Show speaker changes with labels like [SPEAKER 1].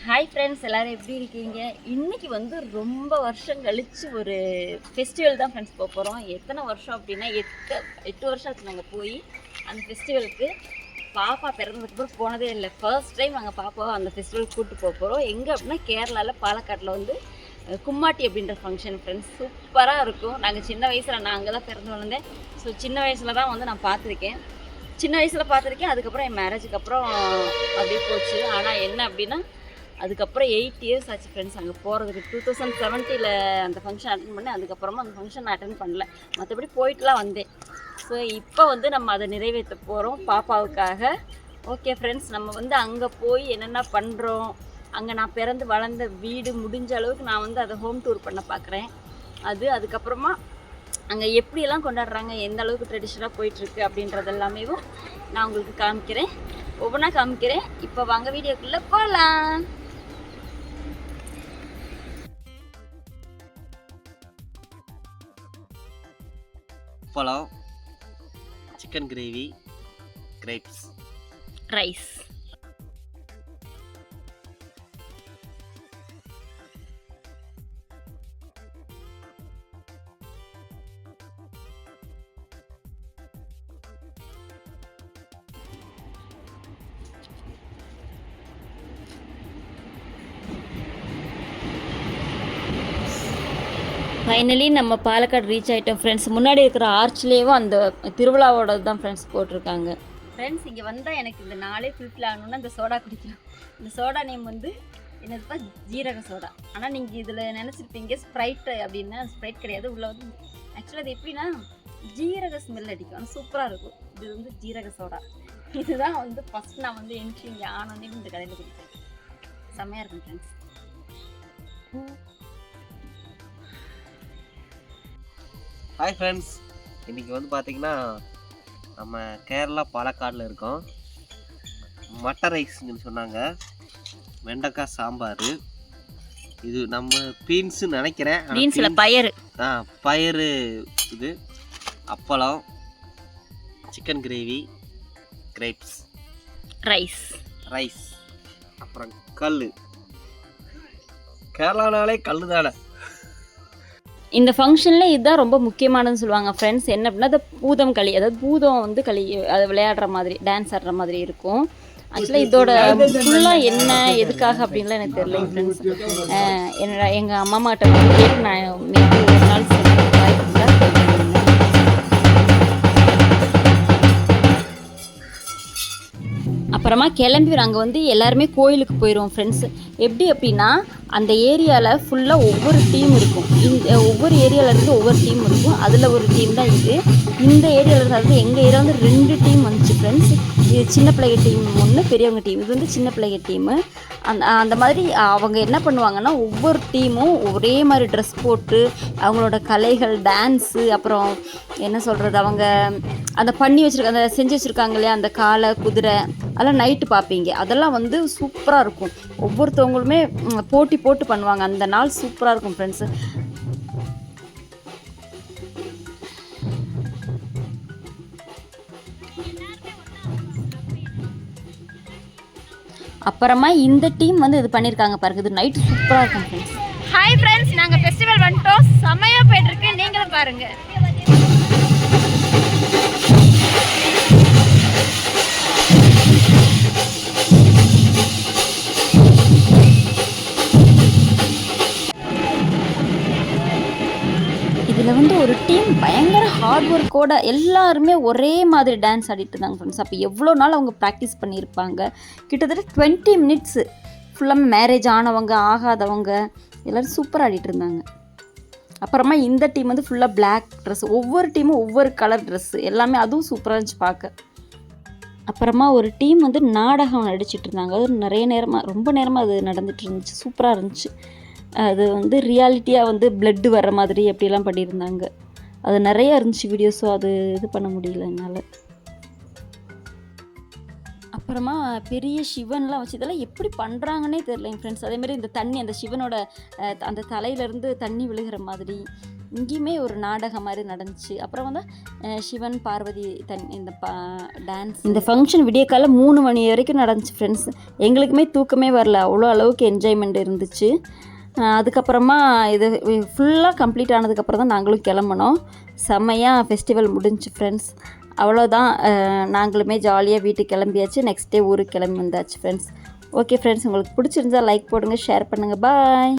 [SPEAKER 1] Hi friends, எல்லோரும் எப்படி இருக்கீங்க? இன்றைக்கி வந்து ரொம்ப வருஷம் கழித்து ஒரு ஃபெஸ்டிவல் தான் ஃப்ரெண்ட்ஸ் போக போகிறோம். எத்தனை வருஷம் அப்படின்னா 8 வருஷம் ஆச்சு நாங்கள் போய் அந்த ஃபெஸ்டிவலுக்கு. பாப்பா பிறந்ததுக்கப்புறம் போனதே இல்லை. ஃபர்ஸ்ட் டைம் நாங்கள் பாப்பாவை அந்த ஃபெஸ்டிவலுக்கு கூப்பிட்டு போக போகிறோம். எங்கே அப்படின்னா கேரளாவில் பாலக்காட்டில் வந்து கும்மாட்டி அப்படின்ற ஃபங்க்ஷன் ஃப்ரெண்ட்ஸ். சூப்பராக இருக்கும். நாங்கள் சின்ன வயசில் நான் அங்கே தான் பிறந்து வளர்ந்தேன். ஸோ சின்ன வயசில் தான் வந்து நான் பார்த்துருக்கேன். சின்ன வயசில் பார்த்துருக்கேன். அதுக்கப்புறம் என் மேரேஜுக்கு அப்புறம் அப்படியே போச்சு. ஆனால் என்ன அப்படின்னா அதுக்கப்புறம் 8 இயர்ஸ் ஆச்சு ஃப்ரெண்ட்ஸ் அங்கே போகிறதுக்கு. 2017 அந்த ஃபங்க்ஷன் அட்டன் பண்ணேன். அதுக்கப்புறமா அந்த ஃபங்க்ஷன் அட்டன் பண்ணல, மற்றபடி போயிட்டுலாம் வந்தேன். ஸோ இப்போ வந்து நம்ம அதை நிறைவேற்ற போகிறோம் பாப்பாவுக்காக. ஓகே ஃப்ரெண்ட்ஸ், நம்ம வந்து அங்கே போய் என்னென்ன பண்ணுறோம், அங்கே நான் பிறந்து வளர்ந்த வீடு முடிஞ்ச அளவுக்கு நான் வந்து அதை ஹோம் டூர் பண்ண பார்க்குறேன். அதுக்கப்புறமா அங்கே எப்படியெல்லாம் கொண்டாடுறாங்க, எந்த அளவுக்கு ட்ரெடிஷனாக போயிட்டுருக்கு அப்படின்றது எல்லாமே நான் உங்களுக்கு காமிக்கிறேன், ஒவ்வொன்றா காமிக்கிறேன். இப்போ வாங்க வீடியோக்குள்ளே போகலாம்.
[SPEAKER 2] பழம், chicken gravy, grapes,
[SPEAKER 1] rice. Finally நம்ம பாலக்காடு ரீச் ஆகிட்டோம் ஃப்ரெண்ட்ஸ். முன்னாடி இருக்கிற ஆர்ச்லேயும் அந்த திருவிழாவோட தான் ஃப்ரெண்ட்ஸ் போட்டிருக்காங்க. ஃப்ரெண்ட்ஸ், இங்கே வந்தால் எனக்கு இந்த நாளே ஃபுல்ஃபில் ஆகணுன்னா இந்த சோடா குடிக்கலாம். இந்த சோடா நேம் வந்து என்னதுப்பா, ஜீரக சோடா. ஆனால் நீங்கள் இதில் நினச்சிருப்பீங்க ஸ்ப்ரைட் அப்படின்னா, ஸ்ப்ரைட் கிடையாது. உள்ள வந்து ஆக்சுவலாக அது எப்படின்னா ஜீரக ஸ்மெல் அடிக்கும், ஆனால் சூப்பராக இருக்கும். இது வந்து ஜீரக சோடா. இதுதான் வந்து ஃபஸ்ட் நான் வந்து என்ட்ரி இங்கே ஆனோடனே இந்த கடையில் குடிப்பேன். செம்மையாக இருக்கும் ஃப்ரெண்ட்ஸ்.
[SPEAKER 2] ஹாய் ஃப்ரெண்ட்ஸ், இன்றைக்கி வந்து பார்த்திங்கன்னா நம்ம கேரளா பாலக்காடில் இருக்கோம். மட்டர் ரைஸ்ன்னு சொன்னாங்க, வெண்டைக்காய் சாம்பார். இது நம்ம பீன்ஸுன்னு நினைக்கிறேன்,
[SPEAKER 1] பீன்ஸில் பயறு.
[SPEAKER 2] பயறு. இது அப்பளம், சிக்கன் கிரேவி, கிரேப்ஸ்,
[SPEAKER 1] ரைஸ்.
[SPEAKER 2] அப்புறம் கல். கேரளானாலே கல் தானே.
[SPEAKER 1] இந்த ஃபங்க்ஷனில் இதுதான் ரொம்ப முக்கியமானதுன்னு சொல்லுவாங்க ஃப்ரெண்ட்ஸ். என்ன அப்படின்னா அது பூதம் களி, அதாவது பூதம் வந்து களி, அதை விளையாடுற மாதிரி, டான்ஸ் ஆடுற மாதிரி இருக்கும். ஆக்சுவலாக இதோட ஃபுல்லாக என்ன எதுக்காக அப்படின்லாம் எனக்கு தெரியல ஃப்ரெண்ட்ஸ். எங்கள் அம்மா கிட்ட வந்து நான் மேபி ஒரு நாள் அப்புறமா கிளம்பி நாங்கள் வந்து எல்லாருமே கோயிலுக்கு போயிடுவோம் ஃப்ரெண்ட்ஸ். எப்படி அப்படின்னா அந்த ஏரியாவில் ஃபுல்லாக ஒவ்வொரு டீம் இருக்கும். ஒவ்வொரு ஏரியாவிலேருந்து ஒவ்வொரு டீம் இருக்கும். அதில் ஒரு டீம் தான் இது. இந்த ஏரியாவில் வந்து எங்கள் ஏரியா வந்து 2 டீம் வந்துச்சு ஃப்ரெண்ட்ஸ். இது சின்ன பிள்ளைங்க டீம் ஒன்று, பெரியவங்க டீம். இது வந்து சின்ன பிள்ளைங்க டீமு. அந்த மாதிரி அவங்க என்ன பண்ணுவாங்கன்னா ஒவ்வொரு டீமும் ஒரே மாதிரி ட்ரெஸ் போட்டு அவங்களோட கலைகள், டான்ஸு, அப்புறம் என்ன சொல்கிறது, அவங்க அந்த அந்த செஞ்சு வச்சுருக்காங்க இல்லையா, அந்த காளை, குதிரை, அதெல்லாம் நைட்டு பார்ப்பீங்க. அதெல்லாம் வந்து சூப்பராக இருக்கும். ஒவ்வொருத்தவங்களுமே போட்டி போட்டு பண்ணுவாங்க. அந்த நாள் சூப்பராக இருக்கும் ஃப்ரெண்ட்ஸு. அப்புறமா இந்த டீம் வந்து இது பண்ணியிருக்காங்க பாருங்க, இது நைட்டு சூப்பராக இருக்கும் ஃப்ரெண்ட்ஸ். ஹாய் ஃப்ரெண்ட்ஸ், நாங்கள் ஃபெஸ்டிவல் வந்துட்டோம். செம்மையாக போயிட்டுருக்கு, நீங்களும் பாருங்கள். இதில் வந்து ஒரு டீம் பயங்கர ஹார்ட் ஒர்க்கோட எல்லாருமே ஒரே மாதிரி டான்ஸ் ஆடிட்டு இருந்தாங்க ஃப்ரெண்ட்ஸ். அப்போ எவ்வளோ நாள் அவங்க ப்ராக்டிஸ் பண்ணியிருப்பாங்க. கிட்டத்தட்ட 20 மினிட்ஸு ஃபுல்லாக மேரேஜ் ஆனவங்க, ஆகாதவங்க எல்லோரும் சூப்பராக ஆடிட்டு இருந்தாங்க. அப்புறமா இந்த டீம் வந்து ஃபுல்லாக பிளாக் ட்ரெஸ், ஒவ்வொரு டீமும் ஒவ்வொரு கலர் ட்ரெஸ்ஸு எல்லாமே, அதுவும் சூப்பராக இருந்துச்சு பார்க்க. அப்புறமா ஒரு டீம் வந்து நாடகம் நடிச்சிட்டு இருந்தாங்க. அது ரொம்ப நேரமாக அது நடந்துகிட்டு இருந்துச்சு, சூப்பராக இருந்துச்சு. அது வந்து ரியாலிட்டியாக வந்து பிளட்டு வர்ற மாதிரி அப்படிலாம் பண்ணியிருந்தாங்க. அது நிறையா இருந்துச்சு வீடியோஸும், அது இது பண்ண முடியல என்னால். அப்புறமா பெரிய சிவன்லாம் வச்சு இதெல்லாம் எப்படி பண்ணுறாங்கன்னே தெரியல என் ஃப்ரெண்ட்ஸ். அதேமாதிரி இந்த தண்ணி, அந்த சிவனோட அந்த தலையிலேருந்து தண்ணி விழுகிற மாதிரி இங்கேயுமே ஒரு நாடகம் மாதிரி நடந்துச்சு. அப்புறம் வந்து சிவன் பார்வதி இந்த டான்ஸ். இந்த ஃபங்க்ஷன் விடிய காலை 3 மணி வரைக்கும் நடந்துச்சு ஃப்ரெண்ட்ஸ். எங்களுக்குமே தூக்கமே வரல, அவ்வளோ அளவுக்கு என்ஜாய்மெண்ட் இருந்துச்சு. அதுக்கப்புறமா இது ஃபுல்லாக கம்ப்ளீட் ஆனதுக்கப்புறம் தான் நாங்களும் கிளம்புனோம். செம்மையாக ஃபெஸ்டிவல் முடிஞ்சுச்சு ஃப்ரெண்ட்ஸ். அவ்வளோதான், நாங்களுமே ஜாலியாக வீட்டுக்கு கிளம்பியாச்சு. நெக்ஸ்ட் டே ஊருக்கு கிளம்பி வந்தாச்சு ஃப்ரெண்ட்ஸ். ஓகே ஃப்ரெண்ட்ஸ், உங்களுக்கு பிடிச்சிருந்தா லைக் போடுங்க, ஷேர் பண்ணுங்கள். பாய்.